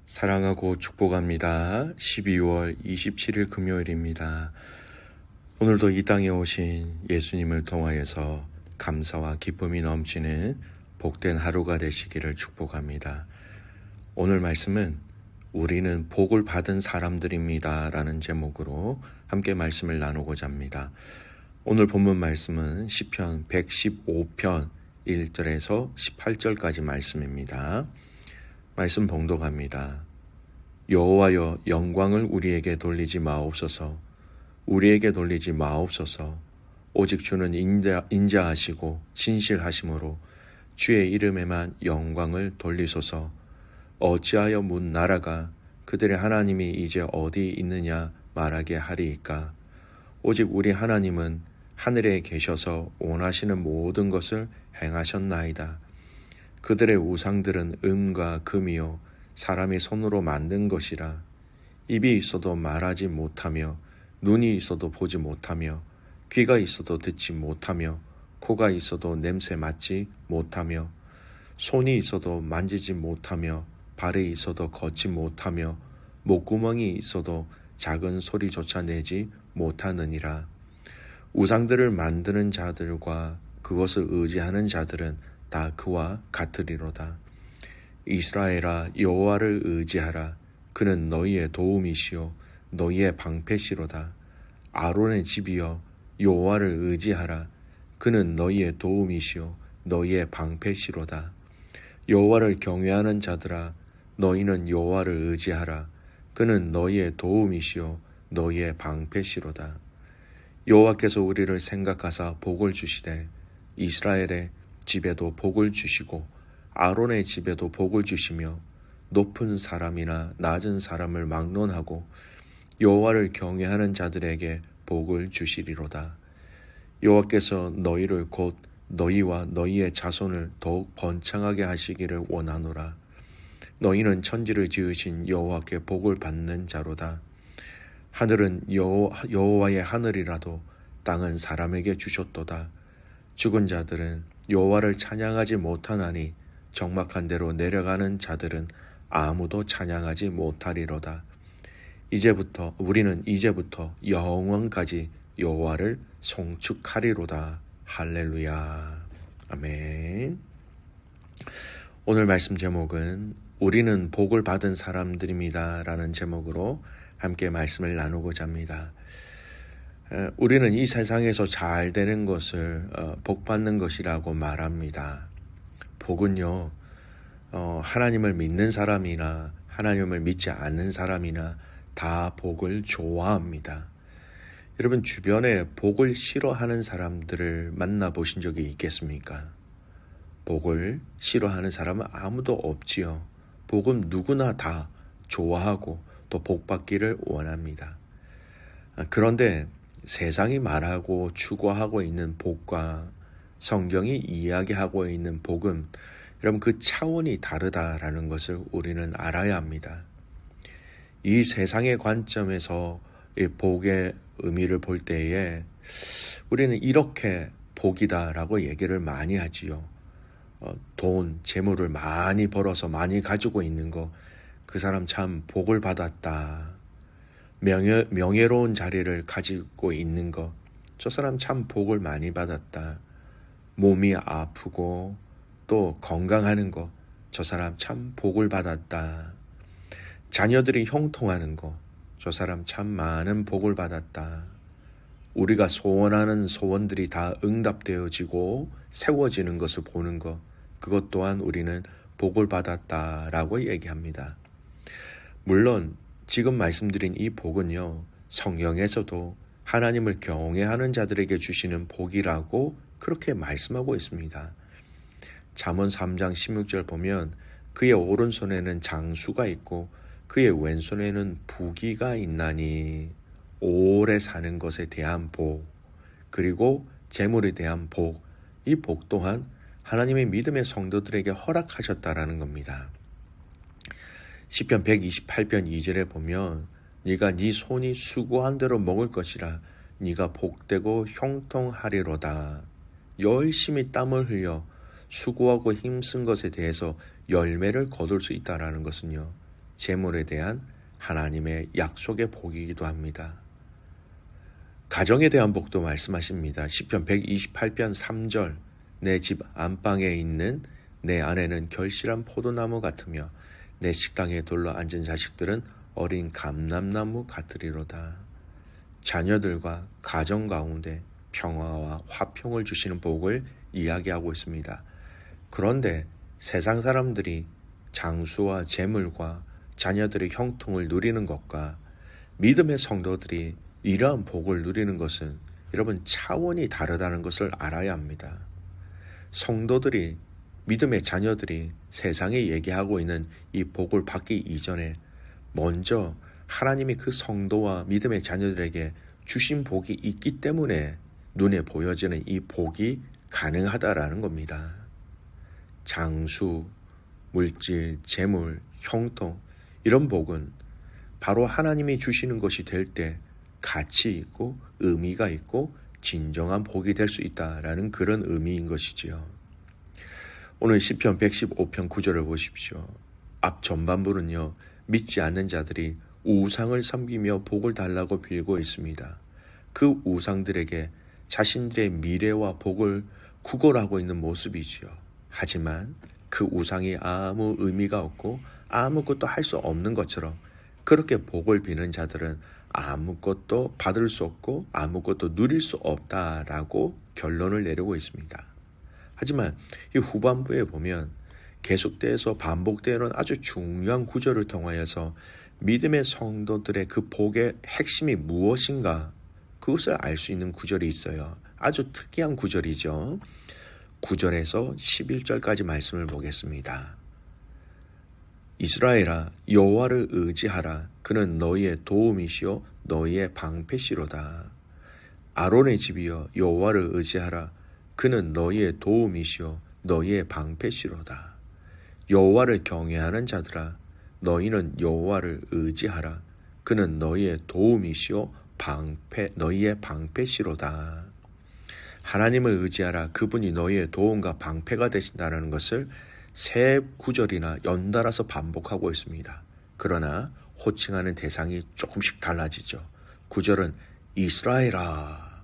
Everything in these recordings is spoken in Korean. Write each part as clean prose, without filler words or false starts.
사랑하고 축복합니다. 12월 27일 금요일입니다. 오늘도 이 땅에 오신 예수님을 통하여서 감사와 기쁨이 넘치는 복된 하루가 되시기를 축복합니다. 오늘 말씀은 우리는 복을 받은 사람들입니다 라는 제목으로 함께 말씀을 나누고자 합니다. 오늘 본문 말씀은 시편 115편 1절에서 18절까지 말씀입니다. 말씀 봉독합니다. 여호와여, 영광을 우리에게 돌리지 마옵소서. 우리에게 돌리지 마옵소서. 오직 주는 인자하시고 진실하심으로 주의 이름에만 영광을 돌리소서. 어찌하여 문 나라가 그들의 하나님이 이제 어디 있느냐 말하게 하리이까. 오직 우리 하나님은 하늘에 계셔서 원하시는 모든 것을 행하셨나이다. 그들의 우상들은 음과 금이요 사람이 손으로 만든 것이라. 입이 있어도 말하지 못하며 눈이 있어도 보지 못하며 귀가 있어도 듣지 못하며 코가 있어도 냄새 맡지 못하며 손이 있어도 만지지 못하며 발이 있어도 걷지 못하며 목구멍이 있어도 작은 소리조차 내지 못하느니라. 우상들을 만드는 자들과 그것을 의지하는 자들은 다 그와 같으리로다. 이스라엘아, 여호와를 의지하라. 그는 너희의 도움이시요 너희의 방패시로다. 아론의 집이여, 여호와를 의지하라. 그는 너희의 도움이시요 너희의 방패시로다. 여호와를 경외하는 자들아, 너희는 여호와를 의지하라. 그는 너희의 도움이시요 너희의 방패시로다. 여호와께서 우리를 생각하사 복을 주시되 이스라엘의 집에도 복을 주시고 아론의 집에도 복을 주시며 높은 사람이나 낮은 사람을 막론하고 여호와를 경외하는 자들에게 복을 주시리로다. 여호와께서 너희를 곧 너희와 너희의 자손을 더욱 번창하게 하시기를 원하노라. 너희는 천지를 지으신 여호와께 복을 받는 자로다. 하늘은 여호와의 하늘이라도 땅은 사람에게 주셨도다. 죽은 자들은 여호와를 찬양하지 못하나니 적막한 데로 내려가는 자들은 아무도 찬양하지 못하리로다. 우리는 이제부터 영원까지 여호와를 송축하리로다. 할렐루야. 아멘. 오늘 말씀 제목은 우리는 복을 받은 사람들입니다 라는 제목으로 함께 말씀을 나누고자 합니다. 우리는 이 세상에서 잘 되는 것을 복 받는 것이라고 말합니다. 복은요, 하나님을 믿는 사람이나 하나님을 믿지 않는 사람이나 다 복을 좋아합니다. 여러분 주변에 복을 싫어하는 사람들을 만나보신 적이 있겠습니까? 복을 싫어하는 사람은 아무도 없지요. 복은 누구나 다 좋아하고 또 복 받기를 원합니다. 그런데 세상이 말하고 추구하고 있는 복과 성경이 이야기하고 있는 복은 여러분 그 차원이 다르다라는 것을 우리는 알아야 합니다. 이 세상의 관점에서 이 복의 의미를 볼 때에 우리는 이렇게 복이다라고 얘기를 많이 하지요. 돈, 재물을 많이 벌어서 많이 가지고 있는 거, 그 사람 참 복을 받았다. 명예로운 자리를 가지고 있는 것, 저 사람 참 복을 많이 받았다. 몸이 아프고 또 건강하는 것, 저 사람 참 복을 받았다. 자녀들이 형통하는 것, 저 사람 참 많은 복을 받았다. 우리가 소원하는 소원들이 다 응답되어지고 세워지는 것을 보는 것, 그것 또한 우리는 복을 받았다라고 얘기합니다. 물론 지금 말씀드린 이 복은요, 성경에서도 하나님을 경외하는 자들에게 주시는 복이라고 그렇게 말씀하고 있습니다. 잠언 3장 16절 보면 그의 오른손에는 장수가 있고 그의 왼손에는 부귀가 있나니, 오래 사는 것에 대한 복, 그리고 재물에 대한 복, 이 복 또한 하나님의 믿음의 성도들에게 허락하셨다라는 겁니다. 시편 128편 2절에 보면 네가 네 손이 수고한 대로 먹을 것이라 네가 복되고 형통하리로다. 열심히 땀을 흘려 수고하고 힘쓴 것에 대해서 열매를 거둘 수 있다라는 것은요, 재물에 대한 하나님의 약속의 복이기도 합니다. 가정에 대한 복도 말씀하십니다. 시편 128편 3절 내 집 안방에 있는 내 아내는 결실한 포도나무 같으며 내 식당에 둘러 앉은 자식들은 어린 감람나무 같으리로다. 자녀들과 가정 가운데 평화와 화평을 주시는 복을 이야기하고 있습니다. 그런데 세상 사람들이 장수와 재물과 자녀들의 형통을 누리는 것과 믿음의 성도들이 이러한 복을 누리는 것은 여러분 차원이 다르다는 것을 알아야 합니다. 성도들이 믿음의 자녀들이 세상에 얘기하고 있는 이 복을 받기 이전에 먼저 하나님이 그 성도와 믿음의 자녀들에게 주신 복이 있기 때문에 눈에 보여지는 이 복이 가능하다라는 겁니다. 장수, 물질, 재물, 형통 이런 복은 바로 하나님이 주시는 것이 될 때 가치 있고 의미가 있고 진정한 복이 될 수 있다라는 그런 의미인 것이지요. 오늘 시편 115편 9절을 보십시오. 앞 전반부는요. 믿지 않는 자들이 우상을 섬기며 복을 달라고 빌고 있습니다. 그 우상들에게 자신들의 미래와 복을 구걸하고 있는 모습이지요. 하지만 그 우상이 아무 의미가 없고 아무것도 할 수 없는 것처럼 그렇게 복을 비는 자들은 아무것도 받을 수 없고 아무것도 누릴 수 없다라고 결론을 내리고 있습니다. 하지만 이 후반부에 보면 계속돼서 반복되는 아주 중요한 구절을 통하여서 믿음의 성도들의 그 복의 핵심이 무엇인가 그것을 알 수 있는 구절이 있어요. 아주 특이한 구절이죠. 9절에서 11절까지 말씀을 보겠습니다. 이스라엘아 여호와를 의지하라. 그는 너희의 도움이시요 너희의 방패시로다. 아론의 집이여 여호와를 의지하라. 그는 너희의 도움이시요 너희의 방패시로다. 여호와를 경외하는 자들아 너희는 여호와를 의지하라. 그는 너희의 도움이시요 너희의 방패시로다. 하나님을 의지하라. 그분이 너희의 도움과 방패가 되신다는 것을 세 구절이나 연달아서 반복하고 있습니다. 그러나 호칭하는 대상이 조금씩 달라지죠. 9절은 이스라엘아,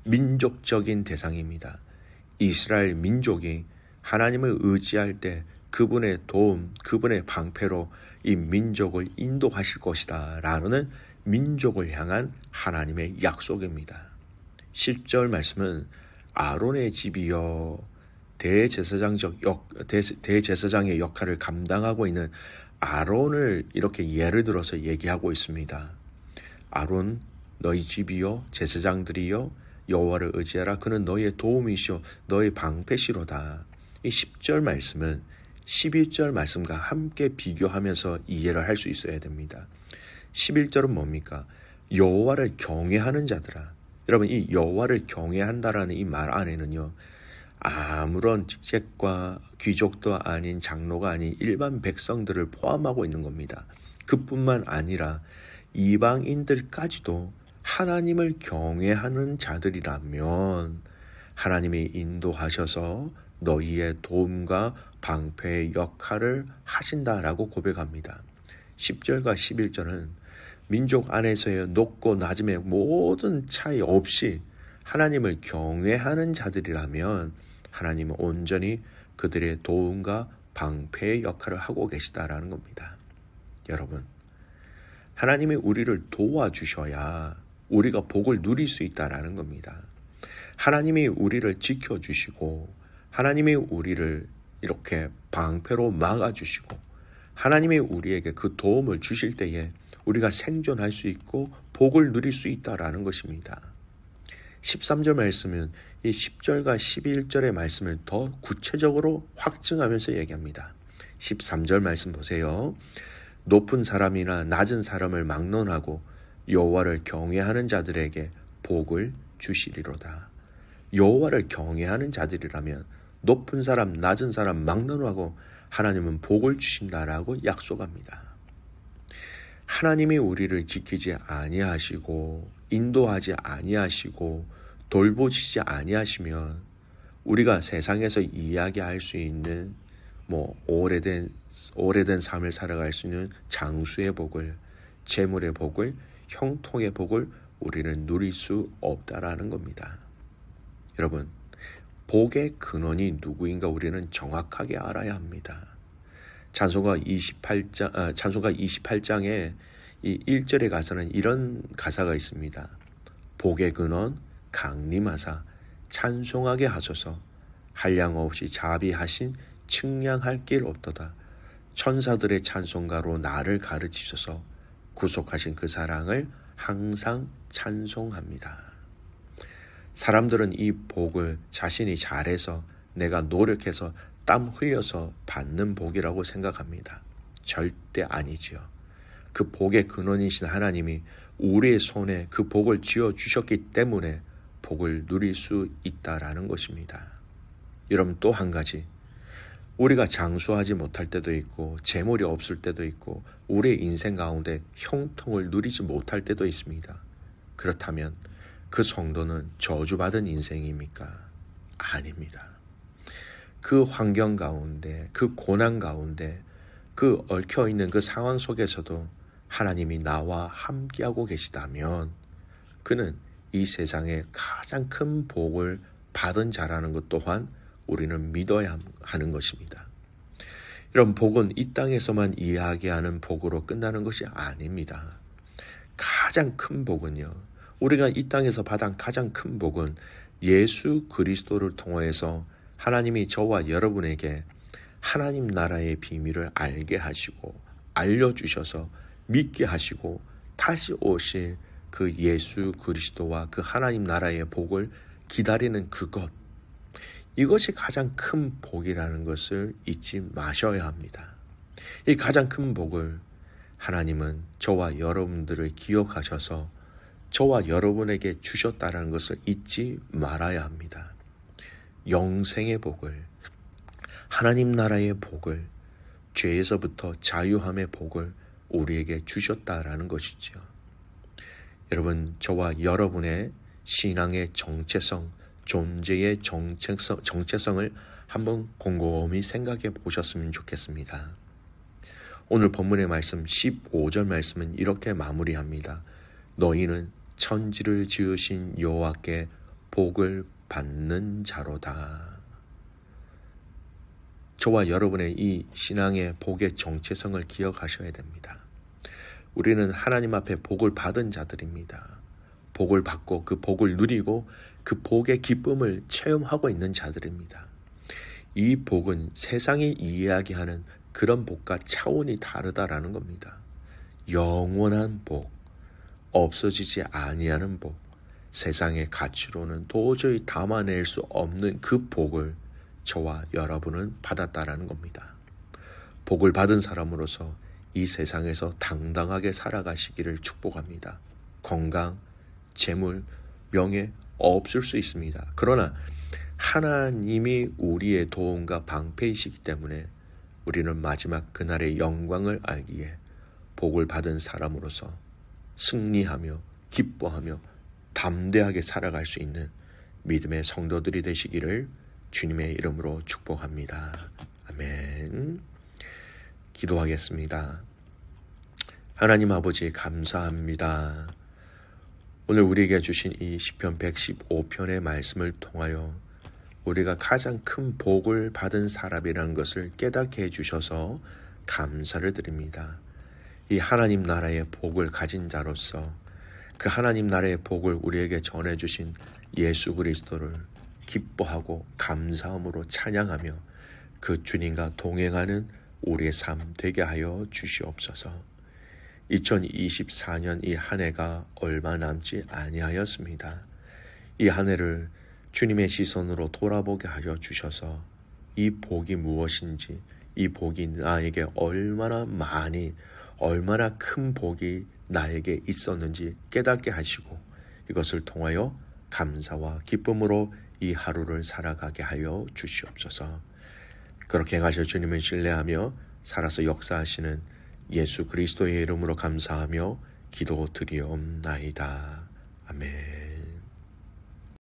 민족적인 대상입니다. 이스라엘 민족이 하나님을 의지할 때 그분의 도움, 그분의 방패로 이 민족을 인도하실 것이다 라는 민족을 향한 하나님의 약속입니다. 10절 말씀은 아론의 집이여 대제사장의 역할을 감당하고 있는 아론을 이렇게 예를 들어서 얘기하고 있습니다. 아론 너희 집이여 제사장들이여 여호와를 의지하라. 그는 너희의 도움이시오 너희 방패시로다. 이 10절 말씀은 11절 말씀과 함께 비교하면서 이해를 할 수 있어야 됩니다. 11절은 뭡니까? 여호와를 경외하는 자들아. 여러분 이 여호와를 경외한다라는 이 말 안에는요. 아무런 직책과 귀족도 아닌 장로가 아닌 일반 백성들을 포함하고 있는 겁니다. 그뿐만 아니라 이방인들까지도 하나님을 경외하는 자들이라면 하나님이 인도하셔서 너희의 도움과 방패의 역할을 하신다라고 고백합니다. 10절과 11절은 민족 안에서의 높고 낮음의 모든 차이 없이 하나님을 경외하는 자들이라면 하나님은 온전히 그들의 도움과 방패의 역할을 하고 계시다라는 겁니다. 여러분, 하나님이 우리를 도와주셔야 우리가 복을 누릴 수 있다라는 겁니다. 하나님이 우리를 지켜주시고 하나님이 우리를 이렇게 방패로 막아주시고 하나님이 우리에게 그 도움을 주실 때에 우리가 생존할 수 있고 복을 누릴 수 있다라는 것입니다. 13절 말씀은 이 10절과 11절의 말씀을 더 구체적으로 확증하면서 얘기합니다. 13절 말씀 보세요. 높은 사람이나 낮은 사람을 막론하고 여호와를 경외하는 자들에게 복을 주시리로다. 여호와를 경외하는 자들이라면 높은 사람, 낮은 사람 막론하고 하나님은 복을 주신다라고 약속합니다. 하나님이 우리를 지키지 아니하시고 인도하지 아니하시고 돌보시지 아니하시면 우리가 세상에서 이야기할 수 있는 오래된 오래된 삶을 살아갈 수 있는 장수의 복을, 재물의 복을, 형통의 복을 우리는 누릴 수 없다라는 겁니다. 여러분, 복의 근원이 누구인가 우리는 정확하게 알아야 합니다. 찬송가 28장에 이 1절에 가서는 이런 가사가 있습니다. 복의 근원 강림하사 찬송하게 하소서. 한량 없이 자비하신 측량할 길 없도다. 천사들의 찬송가로 나를 가르치셔서 구속하신 그 사랑을 항상 찬송합니다. 사람들은 이 복을 자신이 잘해서, 내가 노력해서 땀 흘려서 받는 복이라고 생각합니다. 절대 아니지요. 그 복의 근원이신 하나님이 우리의 손에 그 복을 쥐어주셨기 때문에 복을 누릴 수 있다라는 것입니다. 여러분, 또 한 가지, 우리가 장수하지 못할 때도 있고 재물이 없을 때도 있고 우리의 인생 가운데 형통을 누리지 못할 때도 있습니다. 그렇다면 그 성도는 저주받은 인생입니까? 아닙니다. 그 환경 가운데, 그 고난 가운데, 그 얽혀있는 그 상황 속에서도 하나님이 나와 함께하고 계시다면 그는 이 세상에 가장 큰 복을 받은 자라는 것 또한 우리는 믿어야 하는 것입니다. 이런 복은 이 땅에서만 이야기하는 복으로 끝나는 것이 아닙니다. 가장 큰 복은요, 우리가 이 땅에서 받은 가장 큰 복은 예수 그리스도를 통해서 하나님이 저와 여러분에게 하나님 나라의 비밀을 알게 하시고 알려주셔서 믿게 하시고 다시 오실 그 예수 그리스도와 그 하나님 나라의 복을 기다리는 그것, 이것이 가장 큰 복이라는 것을 잊지 마셔야 합니다. 이 가장 큰 복을 하나님은 저와 여러분들을 기억하셔서 저와 여러분에게 주셨다는 것을 잊지 말아야 합니다. 영생의 복을, 하나님 나라의 복을, 죄에서부터 자유함의 복을 우리에게 주셨다라는 것이죠. 여러분, 저와 여러분의 신앙의 정체성, 존재의 정체성을 한번 곰곰이 생각해 보셨으면 좋겠습니다. 오늘 본문의 말씀 15절 말씀은 이렇게 마무리합니다. 너희는 천지를 지으신 여호와께 복을 받는 자로다. 저와 여러분의 이 신앙의 복의 정체성을 기억하셔야 됩니다. 우리는 하나님 앞에 복을 받은 자들입니다. 복을 받고 그 복을 누리고 그 복의 기쁨을 체험하고 있는 자들입니다. 이 복은 세상이 이야기하는 그런 복과 차원이 다르다라는 겁니다. 영원한 복, 없어지지 아니하는 복, 세상의 가치로는 도저히 담아낼 수 없는 그 복을 저와 여러분은 받았다라는 겁니다. 복을 받은 사람으로서 이 세상에서 당당하게 살아가시기를 축복합니다. 건강, 재물, 명예 없을 수 있습니다. 그러나 하나님이 우리의 도움과 방패이시기 때문에 우리는 마지막 그날의 영광을 알기에 복을 받은 사람으로서 승리하며 기뻐하며 담대하게 살아갈 수 있는 믿음의 성도들이 되시기를 주님의 이름으로 축복합니다. 아멘. 기도하겠습니다. 하나님 아버지 감사합니다. 오늘 우리에게 주신 이 시편 115편의 말씀을 통하여 우리가 가장 큰 복을 받은 사람이라는 것을 깨닫게 해주셔서 감사를 드립니다. 이 하나님 나라의 복을 가진 자로서 그 하나님 나라의 복을 우리에게 전해주신 예수 그리스도를 기뻐하고 감사함으로 찬양하며 그 주님과 동행하는 우리의 삶 되게 하여 주시옵소서. 2024년 이 한 해가 얼마 남지 아니하였습니다. 이 한 해를 주님의 시선으로 돌아보게 하여 주셔서 이 복이 무엇인지, 이 복이 나에게 얼마나 많이, 얼마나 큰 복이 나에게 있었는지 깨닫게 하시고 이것을 통하여 감사와 기쁨으로 이 하루를 살아가게 하여 주시옵소서. 그렇게 행하실 주님을 신뢰하며 살아서 역사하시는 예수 그리스도의 이름으로 감사하며 기도드리옵나이다. 아멘.